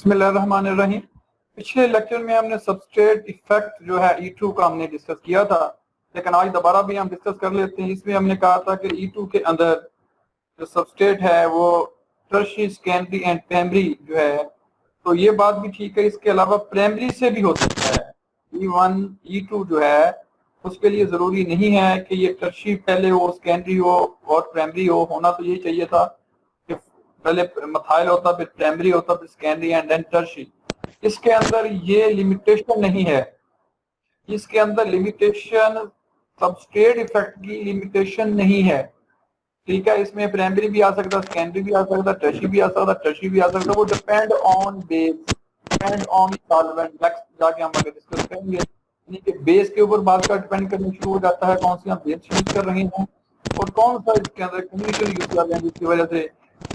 बिस्मिल्लाहिर्रहमानिर्रहीम। पिछले लेक्चर में हमने सबस्ट्रेट इफेक्ट जो है E2 का हमने डिस्कस किया था, लेकिन आज दोबारा भी हम डिस्कस कर लेते हैं। इसमें हमने कहा था कि E2 के अंदर जो सबस्ट्रेट है वो टर्शियरी, सेकेंडरी एंड प्राइमरी जो है, तो ये बात भी ठीक है। इसके अलावा प्राइमरी से भी हो सकता है। E1 E2 जो है उसके लिए जरूरी नहीं है कि ये टर्शियरी पहले हो, सेकेंडरी हो और प्राइमरी हो। होना तो यही चाहिए था कि पहले मिथाइल होता, फिर प्राइमरी होता, फिर सेकेंडरी एंड देन टर्शियरी। इसके अंदर ये लिमिटेशन नहीं है। इसके अंदर लिमिटेशन सबस्ट्रेट इफेक्ट की लिमिटेशन नहीं है, ठीक है। इसमें प्राइमरी भी आ सकता, सेकेंडरी भी आ सकता, टर्शियरी भी आ सकता, टर्शियरी भी आ सकता। वो depend on base, depend on solvent. Next जाके हम आगे डिस्कस करेंगे, यानी कि बेस के ऊपर बात का डिपेंड करना शुरू हो जाता है, कौन सी हम बेस यूज कर रहे हैं और कौन सा इसके अंदर केमिकल यूज कर रहे हैं, जिसकी वजह से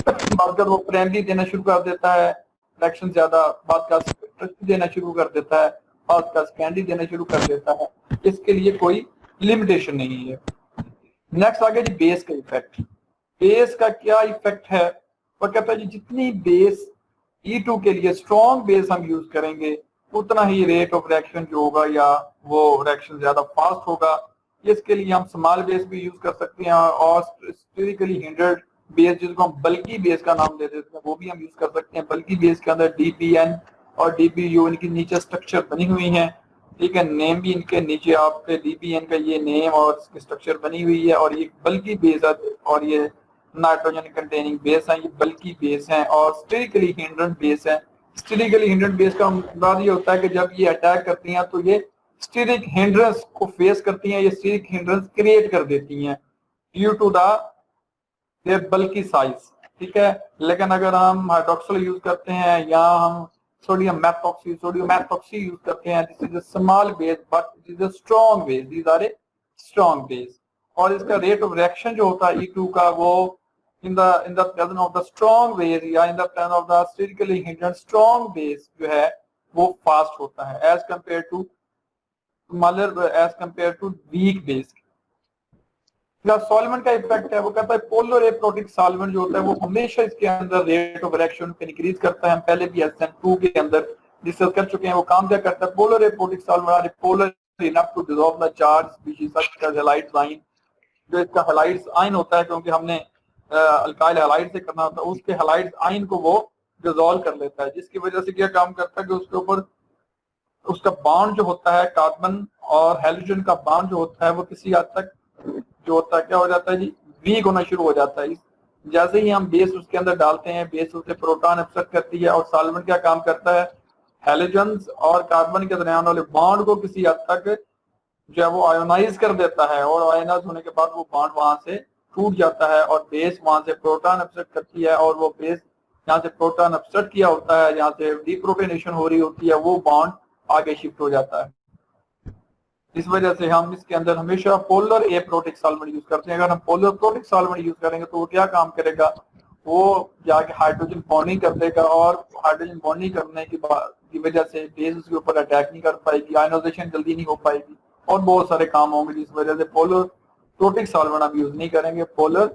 बात वो प्राइमरी देना शुरू कर देता है फ्रैक्शन ज्यादा, बात का टर्शियरी देना शुरू कर देता है, बात का सेकेंडरी देना शुरू कर देता है। इसके लिए कोई लिमिटेशन नहीं है। नेक्स्ट आगे जी बेस का इफेक्ट। बेस का क्या इफेक्ट है? वो कहता है जी जितनी बेस E2 के लिए स्ट्रॉन्ग बेस हम यूज करेंगे, उतना ही रेट ऑफ रिएक्शन जो होगा या वो रिएक्शन ज्यादा फास्ट होगा। इसके लिए हम स्मॉल बेस भी यूज कर सकते हैं और स्टेरिकली हिंडर्ड बेस, जिसको हम बल्की बेस का नाम दे देते हैं, वो भी हम यूज कर सकते हैं। बल्की बेस के अंदर DPN और DPU इनकी नीचे स्ट्रक्चर बनी हुई है, ठीक है। नेम भी इनके नीचे आपके DPN का ये नेम और इसकी स्ट्रक्चर बनी हुई है। और ये बल्की बेस है और ये नाइट्रोजन कंटेनिंग बेस है, ये बल्की बेस है और स्टेरिकली हिंड्रेंस बेस है। स्टेरिकली हिंड्रेंस बेस का मतलब ये होता है कि जब ये अटैक करती हैं तो ये स्टेरिक हिंड्रेंस को फेस करती हैं, ये स्टेरिक हिंड्रेंस क्रिएट कर देती हैं due to the their bulky size, ठीक है। लेकिन अगर हम हाइड्रोक्सिल यूज करते हैं या हम सोडियम मैथॉक्सी यूज करते हैं, this is a small base but it is a strong base, these are a strong base. और इसका रेट ऑफ रिएक्शन जो होता है E2 का, वो in the presence of the strong base या in the presence of the sterically hindered strong base जो है वो फास्ट होता है as compared to smaller, as compared to weak base। Solvent का इफेक्ट है, वो कहता है पोलर एप्रोटिक सॉल्वेंट जो होता है वो हमेशा इसके अंदर रेट ऑफ रिएक्शन को इंक्रीज करता है। हम पहले भी SN2 के अंदर डिस्कस कर चुके हैं। वो काम क्या करता है? Polar aprotic solvent are polar enough to dissolve the charge species such as halides ion. जो इसका हैलाइड्स आयन होता है, क्योंकि हमने अल्काइल हैलाइड से करना होता है, उसके हैलाइड्स आयन को वो डिसॉल्व कर लेता है, जिसकी वजह से क्या काम करता है कि उसके ऊपर उसका बॉन्ड जो होता है, कार्बन और हाइड्रोजन का बॉन्ड जो होता है, वो किसी हद तक जो होता है क्या हो जाता है जी, वीक होना शुरू हो जाता है। जैसे ही हम बेस उसके अंदर डालते हैं, बेस उससे प्रोटॉन एब्सॉर्ब करती है और सॉल्वेंट क्या काम करता है? हैलोजन्स और कार्बन के दरमियान वाले बॉन्ड को किसी हद तक जो है वो आयोनाइज कर देता है और आयोनाइज होने के बाद वो बॉन्ड वहां से टूट जाता है और बेस वहां से प्रोटॉन एब्सॉर्ब करती है और वो बेस जहाँ से प्रोटॉन एब्सॉर्ब किया होता है, जहाँ से डीप्रोटोनेशन हो रही होती है, वो बॉन्ड आगे शिफ्ट हो जाता है। इस वजह से हम इसके अंदर हमेशा पोलर एप्रोटिक सॉल्वेंट यूज करते हैं। अगर हम पोलर प्रोटिक सॉल्वेंट यूज करेंगे तो वो क्या काम करेगा? वो जाके हाइड्रोजन बॉन्डिंग कर देगा और हाइड्रोजन बॉन्डिंग करने की वजह से बेस उसके ऊपर अटैक नहीं कर पाएगी, आयनाइजेशन जल्दी नहीं हो पाएगी और बहुत सारे काम होंगे, जिस वजह से पोलर प्रोटिक सॉल्वेंट हम यूज नहीं करेंगे, पोलर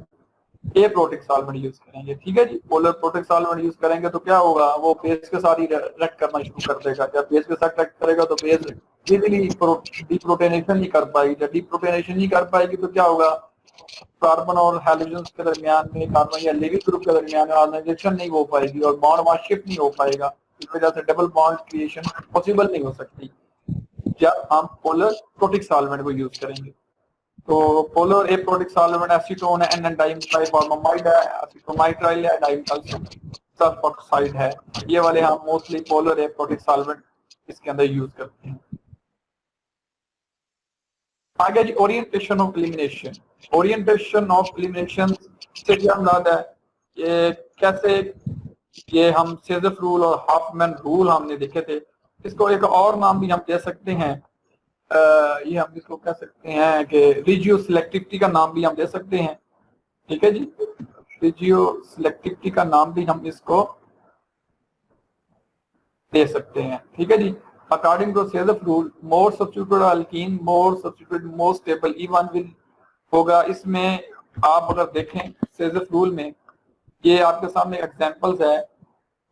एप्रोटिक सॉल्वेंट यूज करेंगे, ठीक है जी। पोलर प्रोटिक सॉल्वेंट यूज करेंगे तो क्या होगा? वो बेस के साथ ही रिएक्ट करना शुरू कर देगा। जब बेस के साथ रिएक्ट करेगा तो बेस इजीली डीप्रोटोनेशन नहीं कर पाएगी। जब डीप्रोटोनेशन नहीं कर पाएगी तो क्या होगा? कार्बन और हाइड्रोजन के दरमियान में, कार्बन या लिविंग ग्रुप के दरमियान आयनाइजेशन नहीं हो पाएगी और बॉन्ड वहां शिफ्ट नहीं हो पाएगा। इस वजह से डबल बॉन्ड क्रिएशन पॉसिबल नहीं हो सकती जब हम पोलर प्रोटिक सॉल्वेंट को यूज करेंगे। तो पोलर एप्रोटिक सॉल्वेंट एसीटोन है, N-डाइमिथाइल फॉर्मामाइड है, एसीटोनाइट्राइल है, डाइमिथाइल सल्फोक्साइड है। ये वाले हम मोस्टली पोलर एप्रोटिक सॉल्वेंट इसके अंदर यूज करते हैं। आगे जी orientation of elimination. Orientation of elimination से क्या मुराद है? ये कैसे, ये हम सेजफ रूल और हाफमैन रूल हमने देखे थे। इसको एक और नाम भी हम दे सकते हैं, ये हम इसको कह सकते हैं कि रिजियो सिलेक्टिविटी का नाम भी हम दे सकते हैं, ठीक है जी। रिजियो सिलेक्टिविटी का नाम भी हम इसको दे सकते हैं, ठीक है जी। According to Saytzeff rule, more substituted alkene more substituted more stable E1 will होगा। इसमें आप अगर देखें सेजफ रूल में, ये आपके सामने एग्जांपल्स है।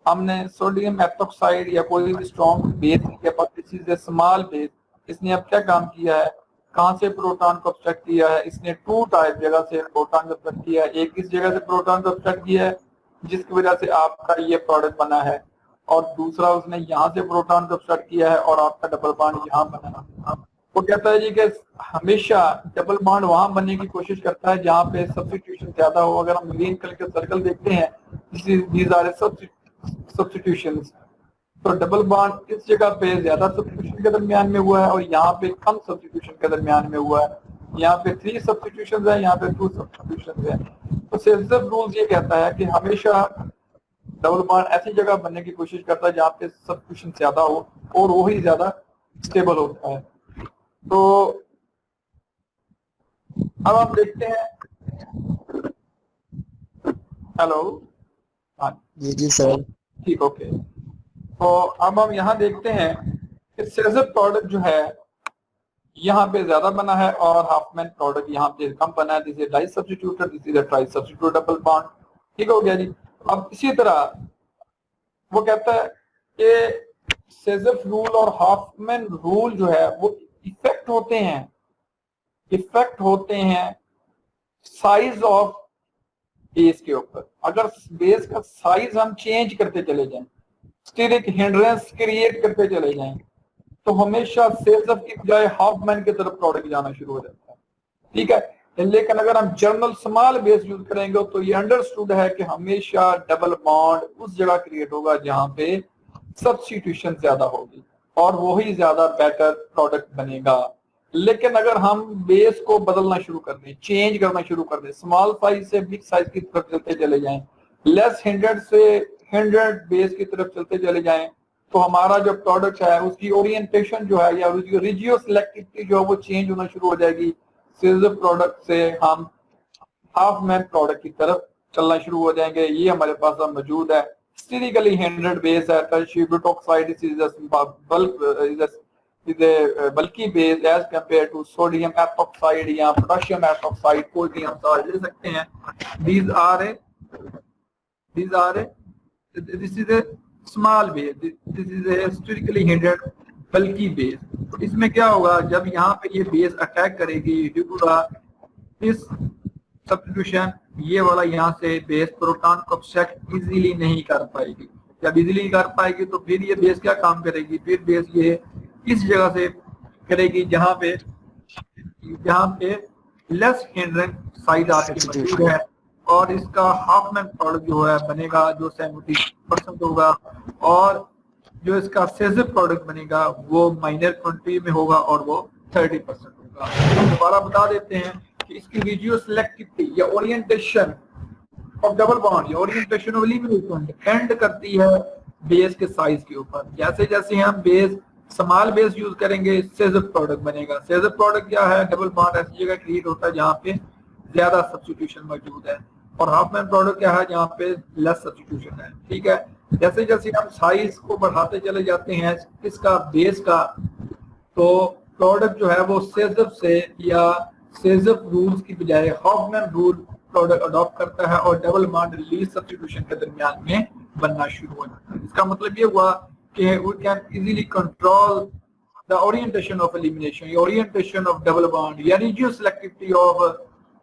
हमने सोडियम एथोक्साइड या कोई भी स्ट्रॉन्ग बेस के पास, this is a small base, इसने अब क्या काम किया है, कहां से प्रोटॉन को ऑब्स्ट्रक्ट किया है, इसने 2 टाइप जगह से प्रोटॉन को ऑब्स्ट्रक्ट किया है। एक इस जगह से प्रोटॉन को ऑब्स्ट्रक्ट किया है जिसकी वजह से आपका ये प्रोडक्ट बना है, और दूसरा उसने यहाँ से प्रोटॉन को ऑब्स्ट्रक्ट किया है और आपका डबल बॉन्ड यहाँ बना है। वो कहता है जी कि हमेशा डबल बॉन्ड वहां बनने की कोशिश करता है जहाँ पे सब्स्टिट्यूशन ज्यादा हो। अगर हम ग्रीन कलर के सर्कल देखते हैं, दीज आर सब्स्टिट्यूशंस, तो डबल बॉन्ड इस जगह पे ज्यादा सब्स्टिट्यूशन के दरमियान में हुआ है और यहाँ पे कम सब्स्टिट्यूशन के दरमियान में हुआ है। यहाँ पे 3 सब्स्टिट्यूशन है, यहाँ पे 2 सब्स्टिट्यूशन है। तो सेल्सियस रूल ये कहता है कि हमेशा डबल बॉन्ड ऐसी जगह बनने की कोशिश करता है जहाँ पे सब्स्टिट्यूशन ज्यादा हो और वो ही ज्यादा स्टेबल होता है। तो अब आप देखते हैं, हेलो, हाँ जी सर, ठीक, ओके। तो अब हम यहाँ देखते हैं कि सेल्सियस प्रोडक्ट जो है यहाँ पे ज्यादा बना है और हाफमैन प्रोडक्ट यहाँ पे कम बना है। This is disubstituted, this is a trisubstitute double bond, ठीक हो गया जी। अब इसी तरह वो कहता है कि सेल्सियस रूल और हाफमैन रूल जो है वो इफेक्ट होते हैं साइज ऑफ बेस के ऊपर। अगर बेस का साइज हम चेंज करते चले जाएं, स्टिल एक हिंड्रेंस क्रिएट करते चले जाएं, तो हमेशा सेल्सियस की बजाय हाफमैन की तरफ प्रोडक्ट जाना शुरू हो जाता है, ठीक है। लेकिन अगर हम जर्नल स्मॉल बेस यूज करेंगे तो ये अंडरस्टूड है कि हमेशा डबल बॉन्ड उस जगह क्रिएट होगा जहां पे सब्स्टिट्यूशन ज्यादा होगी और वही ज्यादा बेटर प्रोडक्ट बनेगा। लेकिन अगर हम बेस को बदलना शुरू कर दें, चेंज करना शुरू कर दें, स्मॉल साइज से बिग साइज की तरफ चलते चले जाएं, लेस हिंड्रेड से 100 बेस की तरफ चलते चले जाएं, तो हमारा जो प्रोडक्ट है उसकी ओरिएंटेशन जो है या उसकी रिजियो सिलेक्टिविटी जो है वो चेंज होना शुरू हो जाएगी। सेल्सियस प्रोडक्ट से हम हाफमैन प्रोडक्ट की तरफ चलना शुरू हो जाएंगे। ये हमारे पास अब मौजूद है। स्टेरिकली 100 बेस है, tertiary butoxide is a bulky base as compared to sodium ethoxide या potassium ethoxide, कोई भी हम सवाल ले सकते हैं। These are this is a small base, this is a sterically hindered bulky base। तो इसमें क्या होगा, जब यहाँ पे ये बेस अटैक करेगी ड्यू टू इस सब्स्टिट्यूशन, ये वाला यहाँ से बेस प्रोटॉन को ऑब्स्ट्रक्ट इजीली नहीं कर पाएगी। जब इजीली नहीं कर पाएगी तो फिर ये बेस क्या काम करेगी, फिर बेस ये इस जगह से करेगी जहां पे लेस हिंड्रेंस साइड आपकी मौजूद है और इसका हाफमैन प्रोडक्ट जो है बनेगा जो 70% होगा और जो इसका सेल्सियस प्रोडक्ट बनेगा वो माइनर क्वांटिटी में होगा और वो 30% होगा। दोबारा बता देते हैं कि इसकी रिजियो सिलेक्टिविटी या ओरिएंटेशन ऑफ डबल बॉन्ड या ओरिएंटेशन ऑफ एलिमिनेशन डिपेंड करती है बेस के साइज के ऊपर। जैसे जैसे हम बेस स्मॉल बेस यूज करेंगे, सेल्सियस प्रोडक्ट बनेगा। सेल्सियस प्रोडक्ट क्या है, डबल बॉन्ड ऐसी जगह क्रिएट होता है जहाँ पे ज्यादा सब्स्टिट्यूशन मौजूद है, और हाफमैन प्रोडक्ट क्या है जहाँ पे लेस सब्स्टिट्यूशन है, ठीक है। जैसे जैसे हम साइज को बढ़ाते चले जाते हैं इसका बेस का, तो प्रोडक्ट जो है वो सेल्सियस से या सेल्सियस रूल्स की बजाय हाफमैन रूल प्रोडक्ट अडॉप्ट करता है और डबल बॉन्ड लीस्ट सब्स्टिट्यूशन के दरमियान में बनना शुरू हो जाता है। इसका मतलब ये हुआ कि we can easily control the orientation of elimination, the orientation of double bond या regioselectivity of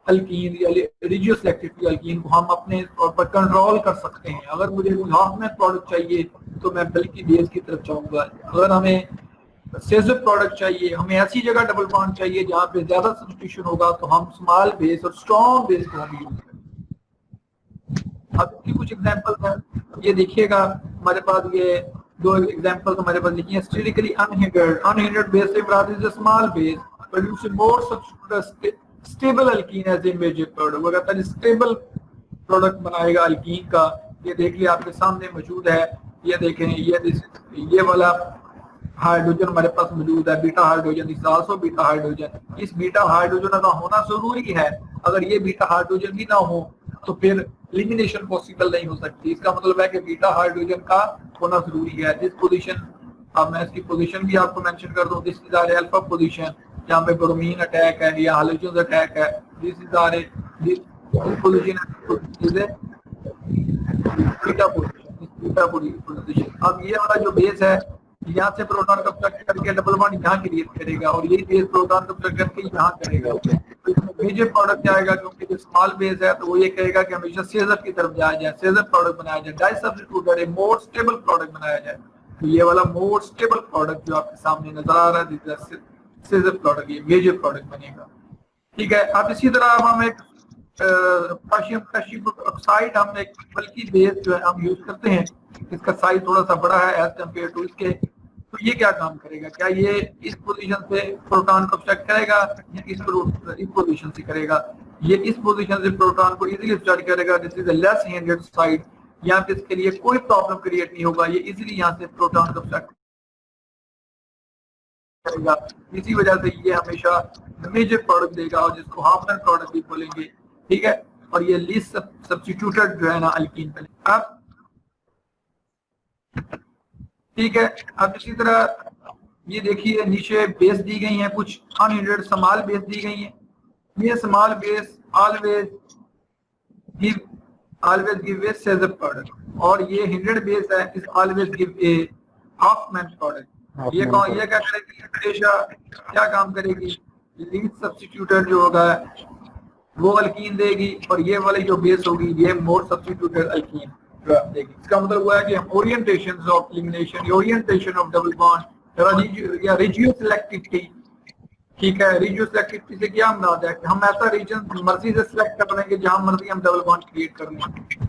alkene या regioselectivity alkene को हम अपने तौर पर कंट्रोल कर सकते हैं। अगर मुझे हाफमैन प्रोडक्ट चाहिए तो मैं बल्कि बेस की तरफ जाऊंगा। अगर हमें सेल्सियस प्रोडक्ट चाहिए, हमें ऐसी जगह डबल बॉन्ड चाहिए जहाँ पे ज्यादा सब्स्टिट्यूशन होगा, तो हम स्मॉल बेस और स्ट्रॉन्ग बेस को हम यूज करेंगे। अब इसकी कुछ एग्जांपल्स हैं, ये देखिएगा हमारे पास ये 2 एग्जांपल्स हमारे पास लिखी हैं। स्टेरिकली अनहिंडर्ड बेस से मुराद is a small base producing more stable alkene as a major product. वो कहता है स्टेबल प्रोडक्ट बनाएगा अल्कीन का। ये देख लिया आपके सामने मौजूद है, ये देखें, ये वाला हाइड्रोजन हमारे पास मौजूद है, beta hydrogen, this also beta hydrogen. इस बीटा हाइड्रोजन का होना जरूरी है, अगर ये बीटा हाइड्रोजन भी ना हो तो फिर एलिमिनेशन पॉसिबल नहीं हो सकती। इसका मतलब है कि बीटा हाइड्रोजन का होना जरूरी है। दिस पोजीशन, अब मैं इसकी पोजीशन भी आपको मेंशन कर दूं, this is our alpha position, जहां पे ब्रोमीन अटैक है या हाइड्रोजन अटैक है। This is our this position is a beta position, beta position. अब ये वाला जो बेस है यहाँ से प्रोटॉन को सब्ट्रैक्ट करके डबल बॉन्ड यहाँ क्रिएट करेगा और यही बेस प्रोटॉन को सब्ट्रैक्ट करके यहाँ करेगा। तो इसमें मेजर प्रोडक्ट आएगा क्योंकि जो स्मॉल बेस है तो वो ये कहेगा कि हमेशा सीजर की तरफ जाया जाए, सीजर प्रोडक्ट बनाया जाए, डाई सब्स्टिट्यूटेड एक मोर स्टेबल प्रोडक्ट बनाया जाए। तो ये वाला मोर स्टेबल प्रोडक्ट जो आपके सामने नजर आ रहा है सीजर प्रोडक्ट, ये मेजर प्रोडक्ट बनेगा। ठीक है। अब इसी तरह अब हम एक पोटेशियम ऑक्साइड हम एक बल्कि बेस जो है हम यूज करते हैं, इसका साइज थोड़ा सा बड़ा है एज कम्पेयर टू इसके। तो ये क्या काम करेगा, क्या ये इस पोजीशन से प्रोटॉन को ऑब्स्ट्रैक्ट करेगा या इस पोजीशन से करेगा? ये इस पोजीशन से प्रोटॉन को इजीली ऑब्स्ट्रैक्ट करेगा। This is a less hindered side, यहाँ पे इसके लिए कोई प्रॉब्लम क्रिएट नहीं होगा, ये इजीली यहाँ से प्रोटॉन को ऑब्स्ट्रैक्ट करेगा। इसी वजह से ये हमेशा मेजर प्रोडक्ट देगा और जिसको हाफमैन प्रोडक्ट भी बोलेंगे। ठीक है। और ये लीस्ट सब्स्टिट्यूटेड जो है ना अल्कीन पे। अब ठीक है। अब इसी तरह ये देखिए नीचे बेस दी गई हैं, कुछ अनहिंडेड स्मॉल बेस दी गई हैं। ये small base always give a सीजर प्रोडक्ट और ये हिंडेड बेस है is always give a Hofmann product. ये क्या करेगी, हमेशा क्या काम करेगी, लीस्ट सब्स्टिट्यूटेड जो होगा वो अल्कीन देगी और ये वाली जो बेस होगी ये मोर सब्स्टिट्यूटेड अल्कीन देगी। इसका मतलब हुआ है कि हम orientation of elimination, orientation of double bond या रेजियो सिलेक्टिविटी। ठीक है। रेजियो सिलेक्टिविटी से क्या मुराद है कि हम ऐसा रीजन मर्जी से सिलेक्ट कर लेंगे जहां मर्जी हम डबल बॉन्ड क्रिएट कर लें।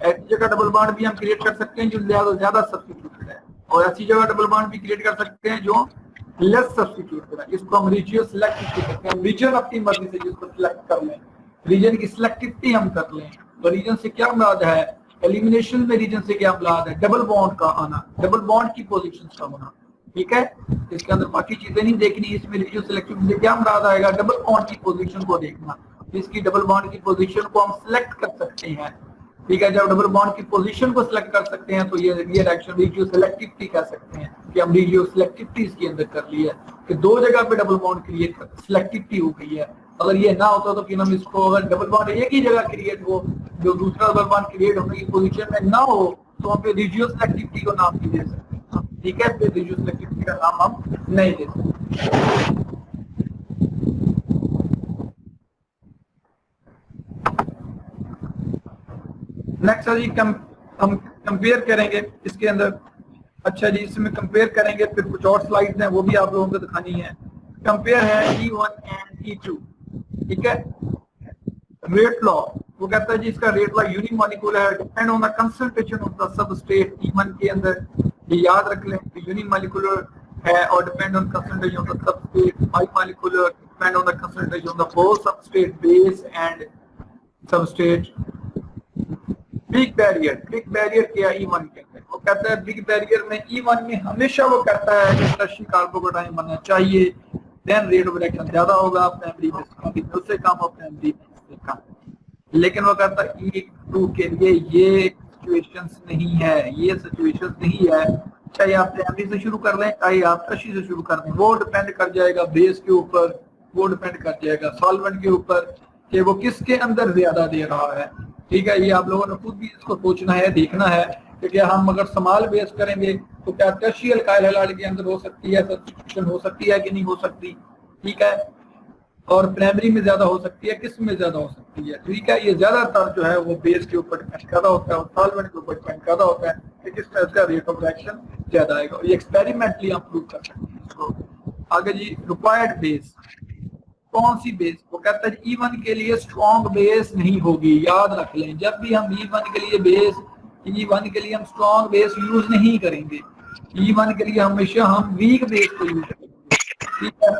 ऐसी जगह डबल बॉन्ड भी हम क्रिएट कर सकते हैं जो ज्यादा सब्स्टिट्यूटेड है और ऐसी जगह डबल बॉन्ड भी क्रिएट कर सकते हैं जो लेस सब्स्टिट्यूटेड है। इसको हम रेजियो सिलेक्टिविटी कहते हैं। रीजन अपनी मर्जी से जिसको सिलेक्ट कर लें, रीजन की सिलेक्टिविटी हम कर लें। तो रीजन से क्या मुराद है, एलिमिनेशन में रीजन से क्या मुराद है, डबल बॉन्ड का आना, डबल बॉन्ड की पोजीशन का होना। ठीक है। इसके अंदर बाकी चीजें नहीं देखनी, इसमें रेजियो सिलेक्टिविटी से क्या मुराद आएगा, डबल बॉन्ड की पोजीशन को देखना। इसकी डबल बॉन्ड की पोजीशन को हम सिलेक्ट कर सकते हैं। ठीक है। जब डबल बॉन्ड की पोजीशन को सिलेक्ट कर सकते हैं तो ये रिएक्शन रेजियो सिलेक्टिविटी कह सकते हैं कि हम रेजियो सिलेक्टिविटी इसके अंदर कर ली है कि दो जगह पे डबल बॉन्ड क्रिएट कर सिलेक्टिविटी हो गई है। अगर ये ना होता तो फिर हम इसको, अगर डबल बॉन्ड एक ही जगह क्रिएट हो जो दूसरा डबल बॉन्ड क्रिएट होने की पोजीशन में ना हो तो हम रेजियो सिलेक्टिविटी को नाम नहीं दे सकते। ठीक है। फिर रेजियो सिलेक्टिविटी का नाम हम नहीं दे सकते। नेक्स्ट है जी हम कंपेयर करेंगे इसके अंदर। अच्छा जी, इसमें कंपेयर करेंगे, फिर कुछ और स्लाइड्स हैं वो भी आप लोगों को दिखानी है। कंपेयर है E1 एंड E2। ठीक है। रेट लॉ वो कहता है जी इसका रेट लॉ यूनिमॉलिक्यूलर है, depend on the concentration of the substrate E1 के अंदर। ये याद रख लें कि यूनिमॉलिक्यूलर है और depend on concentration of the substrate. Bimolecular depend on the concentration of the both substrate base and substrate. Big barrier क्या E1 के अंदर, वो कहता है बिग बैरियर में E1 में हमेशा वो कहता है कि टर्शियरी कार्बोकेटाइन बनना चाहिए, देन रेट ऑफ रिएक्शन ज्यादा होगा प्राइमरी में उससे कम और प्राइमरी में कम। लेकिन वो कहता है E2 के लिए ये सिचुएशंस नहीं है, ये सिचुएशंस नहीं है। चाहे आप प्राइमरी से शुरू कर लें चाहे आप टर्शियरी से शुरू कर लें, वो डिपेंड कर जाएगा बेस के ऊपर, वो डिपेंड कर जाएगा सॉल्वेंट के ऊपर कि वो किसके अंदर ज्यादा दे रहा है। ठीक है। ये आप लोगों ने खुद भी इसको सोचना है, देखना है कि क्या हम अगर स्मॉल बेस करेंगे तो क्या टर्शियरी अल्काइल हैलाइड के अंदर हो सकती है, सब्स्टिट्यूशन हो सकती है कि नहीं हो सकती। ठीक है। और प्राइमरी में ज्यादा हो सकती है, किस में ज्यादा हो सकती है। ठीक है। ये ज्यादातर जो है वो बेस के ऊपर डिपेंड करता होता है और सॉल्वेंट के ऊपर डिपेंड करता होता है कि किस तरह का रेट ऑफ रिएक्शन ज्यादा आएगा। ये एक्सपेरिमेंटली हम प्रूव कर सकते हैं इसको। आगे जी, रिक्वायर्ड बेस कौन सी बेस, वो कहता है E1 के लिए स्ट्रॉन्ग बेस नहीं होगी। याद रख लें, जब भी हम E1 के लिए हम स्ट्रॉन्ग बेस यूज नहीं करेंगे। E1 के लिए हमेशा हम वीक बेस को यूज करेंगे। ठीक है।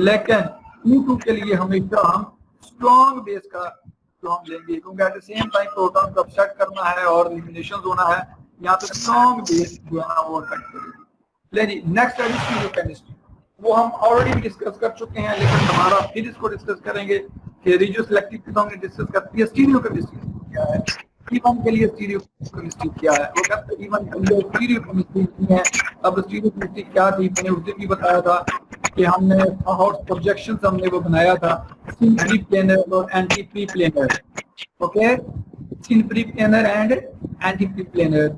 लेकिन E2 के लिए हमेशा हम स्ट्रॉन्ग बेस का स्ट्रॉन्ग लेंगे क्योंकि at the same time proton को अपसेट करना है और एलिमिनेशन होना है। यहाँ पे स्ट्रॉन्ग बेस जो है वो अफेक्ट करेगी। ले जी, नेक्स्ट है स्टीरियोकेमिस्ट्री। वो हम ऑलरेडी डिस्कस कर चुके हैं लेकिन हमारा फिर इसको डिस्कस करेंगे कि रेजियो सिलेक्टिविटी तो हमने डिस्कस करती है। स्टीरियोकेमिस्ट्री क्या है, E1 के लिए स्टीरियोकेमिस्ट्री क्या है। वो कहते हैं E1 के लिए स्टीरियोकेमिस्ट्री है। अब स्टीरियोकेमिस्ट्री क्या थी, मैंने उस दिन भी बताया था कि हमने प्रोजेक्शंस हमने वो बनाया था, सिन प्री प्लेनर और anti periplanar. Okay, syn periplanar and anti periplanar.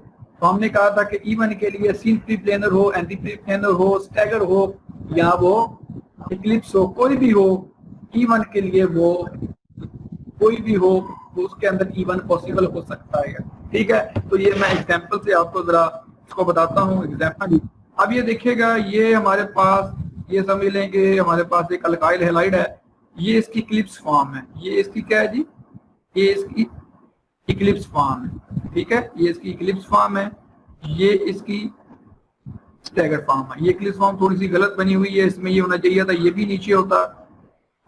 तो हमने कहा था कि E1 के लिए सीन प्री प्लेनर हो, एंटी प्री प्लेनर हो, स्टैगर हो या वो इक्लिप्स हो, कोई भी हो, E1 के लिए वो कोई भी हो तो उसके अंदर E1 पॉसिबल हो सकता है। ठीक है, तो ये मैं एग्जांपल से आपको जरा इसको बताता हूँ। एग्जांपल अब ये देखिएगा, ये हमारे पास, ये समझ लेंगे हमारे पास एक अल्काइल हैलाइड है, ये इसकी इक्लिप्स फॉर्म है, ये इसकी क्या है जी, ये इसकी इक्लिप्स फॉर्म है। ठीक है, ये इसकी इक्लिप्स फॉर्म है, ये इसकी स्टैगर फॉर्म है। ये इक्लिप्स फॉर्म थोड़ी सी गलत बनी हुई है, इसमें ये होना चाहिए था, ये भी नीचे होता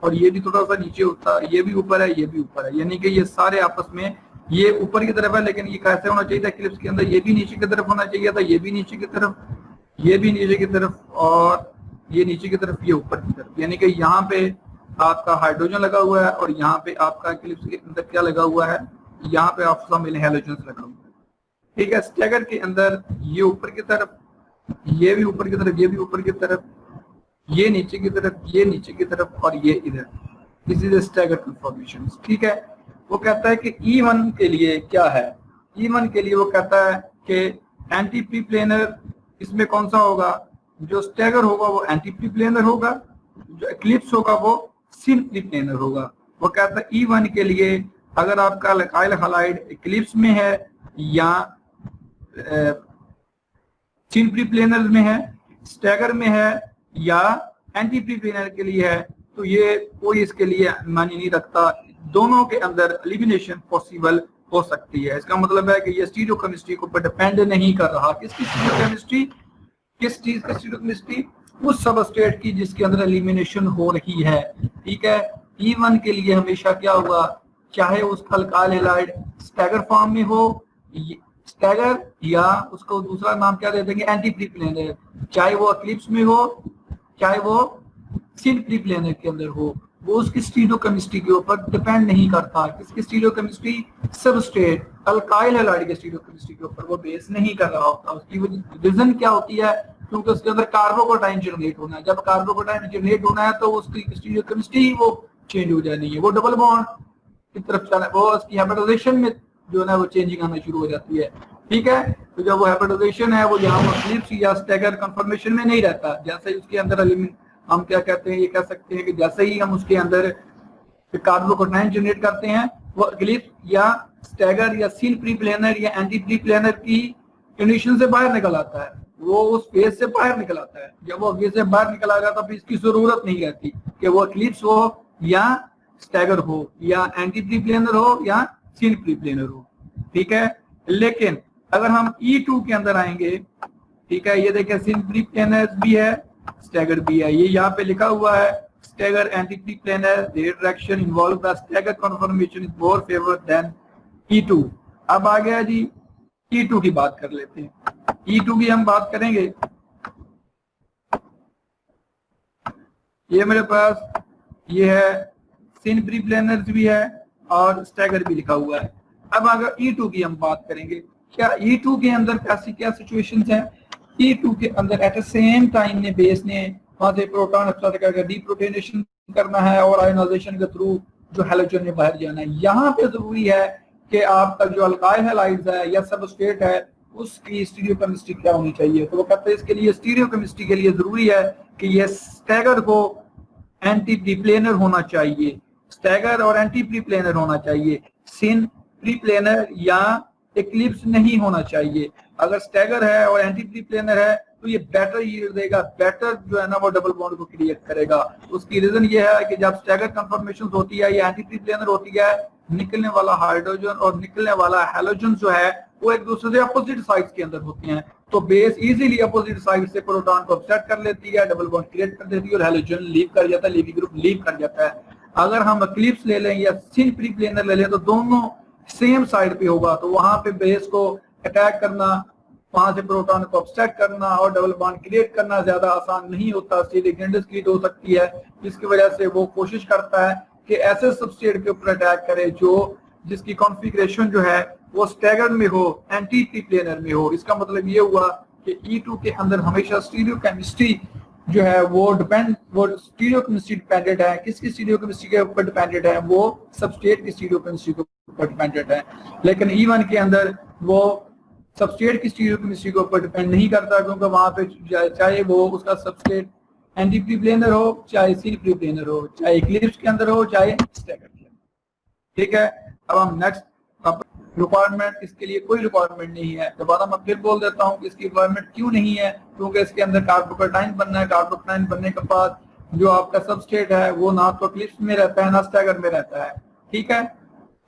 और ये भी थोड़ा सा नीचे होता, ये भी ऊपर है, ये भी ऊपर है, यानी कि ये सारे आपस में, ये ऊपर की तरफ है, लेकिन ये कैसे होना चाहिए था क्लिप्स के अंदर, ये भी नीचे की तरफ होना चाहिए था, ये भी नीचे की तरफ, ये भी नीचे की तरफ और ये नीचे की तरफ, ये ऊपर की तरफ, यानी कि यहाँ पे आपका हाइड्रोजन लगा हुआ है और यहाँ पे आपका क्लिप्स के अंदर क्या लगा हुआ है, यहाँ पे आपका हेलोजन लगा हुआ है। ठीक है, स्टैगर के अंदर ये ऊपर की तरफ, ये भी ऊपर की तरफ, ये भी ऊपर की तरफ, ये नीचे की तरफ, ये नीचे की तरफ और ये इधर, दिस इज स्टैगर कन्फॉर्मेशन। ठीक है, वो कहता है कि E1 के लिए क्या है, E1 के लिए वो कहता है कि एंटी प्री प्लेनर इसमें कौन सा होगा, जो स्टैगर होगा वो एंटी प्री प्लेनर होगा, जो इक्लिप्स होगा वो सिन प्री प्लेनर होगा। वो कहता है E1 के लिए अगर आपका अल्काइल हैलाइड इक्लिप्स में है या सिन प्री प्लेनर में है, स्टैगर में है या एंटी प्री प्लेनर के लिए है, तो ये कोई इसके लिए मायने नहीं रखता, दोनों के अंदर एलिमिनेशन पॉसिबल हो सकती है। इसका मतलब है कि ये स्टीरियोकेमिस्ट्री के ऊपर डिपेंड नहीं कर रहा। किसकी स्टीरियोकेमिस्ट्री, किस चीज की स्टीरियोकेमिस्ट्री, उस सबस्ट्रेट की जिसके अंदर एलिमिनेशन हो रही है। ठीक है, E1 के लिए हमेशा क्या होगा, चाहे उसका अल्काइल हैलाइड स्टैगर फॉर्म में हो, स्टैगर या उसको दूसरा नाम क्या दे देंगे, एंटी प्री प्लेनर, चाहे वो इक्लिप्स में हो चाहे वो सिन प्री प्लेनर के अंदर हो, वो उसकी स्टीरियोकेमिस्ट्री के ऊपर डिपेंड नहीं करता। किसकी स्टीरियोकेमिस्ट्री, सबस्ट्रेट अल्काइल हैलाइड के स्टीरियोकेमिस्ट्री के ऊपर वो बेस नहीं कर रहा होता। उसकी रीजन क्या होती है, क्योंकि उसके अंदर कार्बोकेटाइन जनरेट होना है, जब कार्बोकेटाइन जनरेट होना है तो उसकी स्टीरियोकेमिस्ट्री वो चेंज हो जानी है, वो डबल बॉन्ड की तरफ चला, वो उसकी हाइब्रिडाइजेशन में जो है ना वो चेंजिंग आना शुरू हो जाती है। ठीक है, तो जब वो हाइब्रिडाइजेशन है वो यहाँ इक्लिप्स या स्टैगर कन्फर्मेशन में नहीं रहता, जैसे ही उसके अंदर हम क्या कहते हैं, ये कह सकते हैं कि जैसे ही हम उसके अंदर कार्बोकेटाइन जनरेट करते हैं वो इक्लिप्स या स्टैगर या सिन प्री प्लेनर या एंटी प्री प्लेनर की कंडीशन से बाहर निकल आता है, वो उस फेज से बाहर निकल आता है। जब वो फेज से बाहर निकल आएगा तो फिर इसकी जरूरत नहीं रहती कि वो इक्लिप्स हो या स्टैगर हो या एंटी प्री प्लेनर हो या सिन प्री प्लेनर हो। ठीक है, लेकिन अगर हम E2 के अंदर आएंगे, ठीक है, ये देखें सिन प्री प्लेनर भी है, स्टैगर भी है, ये यहाँ पे लिखा हुआ है stagger anti periplanar, their direction involve the stagger conformation is more favour than E2। अब आ गया जी E2 की बात कर लेते हैं। E2 की हम बात करेंगे, ये मेरे पास ये है सिन प्री प्लेनर भी है और स्टैगर भी लिखा हुआ है। अब अगर E2 की हम बात करेंगे, क्या E2 के अंदर कैसी क्या सिचुएशंस हैं, E2 के अंदर एट द सेम टाइम ने बेस ने वहां से प्रोटॉन एक्सट्रैक्ट करके डीप्रोटोनेशन करना है और आयनाइजेशन के थ्रू जो हैलोजन में बाहर जाना है। यहाँ पे जरूरी है कि आपका जो अल्काइल हैलाइड्स है या सबस्ट्रेट है उसकी स्टीरियोकेमिस्ट्री क्या होनी चाहिए। तो वो कहते हैं इसके लिए स्टीरियोकेमिस्ट्री के लिए जरूरी है कि ये स्टैगर को एंटी प्री प्लेनर होना चाहिए, स्टैगर और एंटी प्री प्लेनर होना चाहिए, सिन प्री प्लेनर या इक्लिप्स नहीं होना चाहिए। अगर स्टैगर है और एंटी प्री प्लेनर है तो ये बेटर यील्ड देगा, बेटर जो है ना वो डबल बॉन्ड को क्रिएट करेगा। उसकी रीजन ये है कि जब स्टैगर कन्फर्मेशन होती है या एंटी प्री प्लेनर होती है, निकलने वाला हाइड्रोजन और निकलने वाला हैलोजन जो है वो एक दूसरे से अपोजिट साइड्स के अंदर होते हैं, तो बेस इजीली अपोजिट साइड से प्रोटॉन को ऑफसेट कर लेती है, डबल बॉन्ड क्रिएट कर देती है और हैलोजन लीव कर जाता है, लीविंग ग्रुप लीव कर जाता है। अगर हम इक्लिप्स ले लें या सिन प्री प्लेनर ले लें तो दोनों सेम साइड पे होगा, तो वहां पे बेस को अटैक करना, वहां से प्रोटॉन को ऑफसेट करना और डबल बॉन्ड क्रिएट करना ज्यादा आसान नहीं होता, सीधे गिंडस क्रिएट हो सकती है, जिसकी वजह से वो कोशिश करता है कि ऐसे सबस्ट्रेट के ऊपर अटैक करे जो जिसकी कॉन्फ़िगरेशन जो है वो स्टैगर में हो, एंटी प्री प्लेनर में हो। इसका मतलब ये हुआ कि E2 के अंदर हमेशा स्टीरियोकेमिस्ट्री जो है वो स्टीरियोकेमिस्ट्री डिपेंडेंट है। किसकी स्टीरियोकेमिस्ट्री के ऊपर डिपेंडेंट है, वो सबस्ट्रेट की स्टीरियोकेमिस्ट्री के ऊपर डिपेंडेंट है। लेकिन E1 के अंदर वो सबस्ट्रेट की स्टीरियोकेमिस्ट्री के ऊपर डिपेंड नहीं करता, क्योंकि वहां पे चाहे वो उसका सबस्ट्रेट एंटी प्री प्लेनर हो, चाहे सी प्री प्लेनर हो, चाहे इक्लिप्स के अंदर हो, चाहे स्टैगर के अंदर। ठीक है, अब हम नेक्स्ट रिक्वायरमेंट, इसके लिए कोई रिक्वायरमेंट नहीं है। दोबारा मैं फिर बोल देता हूँ कि इसकी रिक्वायरमेंट क्यों नहीं है, क्योंकि इसके अंदर कार्बोकेटाइन बनना है। कार्बोकेटाइन बनने के बाद जो आपका सबस्ट्रेट है वो ना तो इक्लिप्स में रहता है ना स्टैगर में रहता है। ठीक है,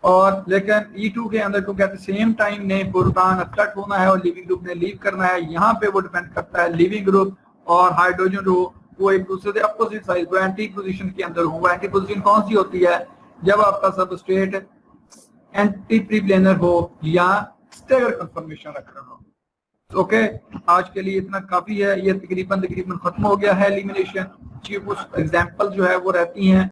और लेकिन E2 के अंदर क्योंकि एट द सेम टाइम ने प्रोटॉन अट्रैक्ट होना है और लिविंग ग्रुप ने लीव करना है, यहाँ पे वो डिपेंड करता है लिविंग ग्रुप और हाइड्रोजन रो वो एक दूसरे से अपोजिट साइड वो एंटी पोजीशन के अंदर होगा। एंटी पोजीशन कौन सी होती है? जब आपका सबस्ट्रेट एंटी प्री प्लेनर हो या स्टैगर कंफर्मेशन रख रहा हो। ओके, आज के लिए इतना काफी है। ये तकरीबन खत्म हो गया है एलिमिनेशन। कुछ एग्जांपल जो है वो रहती हैं।